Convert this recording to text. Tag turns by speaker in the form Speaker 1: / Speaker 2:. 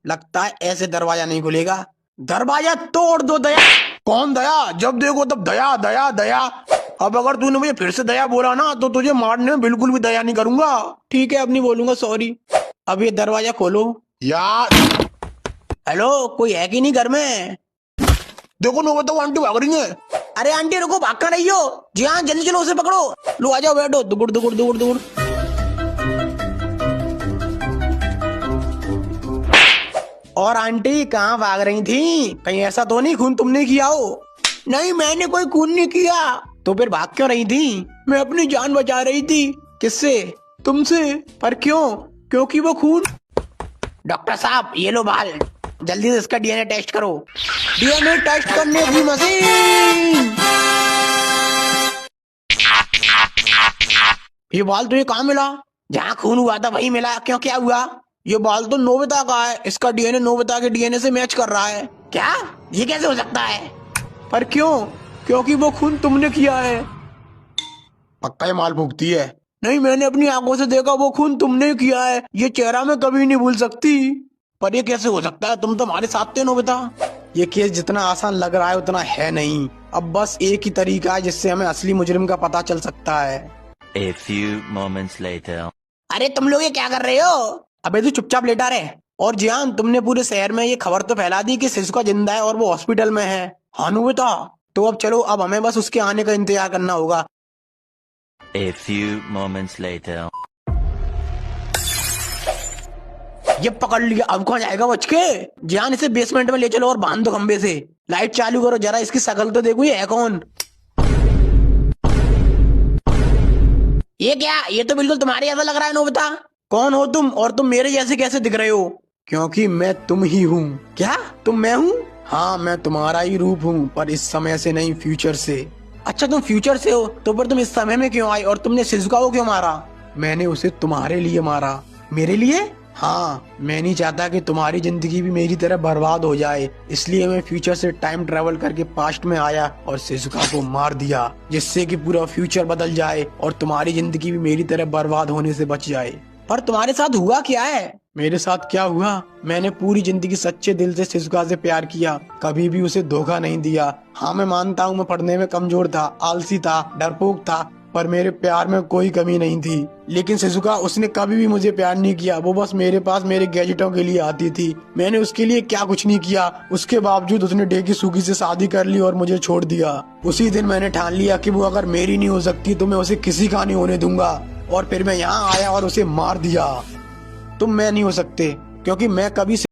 Speaker 1: लगता है ऐसे दरवाजा नहीं खुलेगा। दरवाजा तोड़ दो दया। कौन दया? जब देखो तब दया दया दया। अब अगर तूने मुझे फिर से दया बोला ना तो तुझे मारने में बिल्कुल भी दया नहीं करूंगा। ठीक है, अब नहीं बोलूंगा, सॉरी। अब ये दरवाजा खोलो यार। हेलो, कोई है कि नहीं घर में? देखो नोबता, वो आंटी भाग रही है। अरे आंटी रुको, भाग कर रही हो? जी हाँ, जल्दी चलो, उसे पकड़ो। लो आ जाओ, बैठो। दुगुड़ दुगुड़ दुगुड़ दुगुड़। और आंटी कहाँ भाग रही थी? कहीं ऐसा तो नहीं खून तुमने किया हो? नहीं, मैंने कोई खून नहीं किया। तो फिर भाग क्यों रही थी? मैं अपनी जान बचा रही थी। किससे? तुमसे। पर क्यों? क्योंकि वो खून। डॉक्टर साहब, ये लो बाल, जल्दी से इसका डीएनए टेस्ट करो। डीएनए टेस्ट करने की मशीन। ये बाल तुझे कहाँ मिला? जहाँ खून हुआ था वही मिला। क्यों, क्या हुआ? ये बाल तो नोबिता का है। इसका डीएनए नोबिता के डीएनए से मैच कर रहा है। क्या? ये कैसे हो सकता है? पर क्यों? क्योंकि वो खून तुमने किया है। पक्का ये माल फूकती है। नहीं, मैंने अपनी आंखों से देखा, वो खून तुमने किया है। ये चेहरा मैं कभी नहीं भूल सकती। पर ये कैसे हो सकता है? तुम तो हमारे साथ थे नोबिता। ये केस जितना आसान लग रहा है उतना है नहीं। अब बस एक ही तरीका है जिससे हमें असली मुजरिम का पता चल सकता है।
Speaker 2: A few moments later.
Speaker 1: अरे तुम लोग ये क्या कर रहे हो? अबे तू चुपचाप लेटा रहे। और जियान, तुमने पूरे शहर में ये खबर तो फैला दी कि शिशुका जिंदा है और वो हॉस्पिटल में है। हाँ नोबिता, तो अब चलो, अब हमें बस उसके आने का इंतजार करना होगा।
Speaker 2: A few moments later.
Speaker 1: ये पकड़ लिया, अब कहाँ जाएगा बच के? जियान, इसे बेसमेंट में ले चलो और बांध दो खंबे से। लाइट चालू करो जरा, इसकी शक्ल तो देखो, ये है कौन? ये क्या? ये तो बिल्कुल तुम्हारे जैसा लग रहा है नोबिता। कौन हो तुम? और तुम मेरे जैसे कैसे दिख रहे हो? क्योंकि मैं तुम ही हूँ। क्या तुम मैं हूँ? हाँ, मैं तुम्हारा ही रूप हूँ, पर इस समय से नहीं, फ्यूचर से। अच्छा, तुम फ्यूचर से हो, तो फिर तुम इस समय में क्यों आई? और तुमने शिजुका को क्यों मारा? मैंने उसे तुम्हारे लिए मारा। मेरे लिए? हाँ, मैं नहीं चाहता कि तुम्हारी जिंदगी भी मेरी तरह बर्बाद हो जाए, इसलिए मैं फ्यूचर से टाइम ट्रेवल करके पास्ट में आया और शिजुका को मार दिया, जिससे कि पूरा फ्यूचर बदल जाए और तुम्हारी जिंदगी भी मेरी तरह बर्बाद होने से बच जाए। पर तुम्हारे साथ हुआ क्या है? मेरे साथ क्या हुआ? मैंने पूरी जिंदगी सच्चे दिल से शिजुका से प्यार किया, कभी भी उसे धोखा नहीं दिया। हाँ, मैं मानता हूँ मैं पढ़ने में कमजोर था, आलसी था, डरपोक था, पर मेरे प्यार में कोई कमी नहीं थी। लेकिन शिजुका, उसने कभी भी मुझे प्यार नहीं किया। वो बस मेरे पास मेरे गैजेटों के लिए आती थी। मैंने उसके लिए क्या कुछ नहीं किया। उसके बावजूद उसने डेकी सुगी से शादी कर ली और मुझे छोड़ दिया। उसी दिन मैंने ठान लिया कि वो अगर मेरी नहीं हो सकती तो मैं उसे किसी का नहीं होने दूंगा। और फिर मैं यहाँ आया और उसे मार दिया। तुम मैं नहीं हो सकते, क्योंकि मैं कभी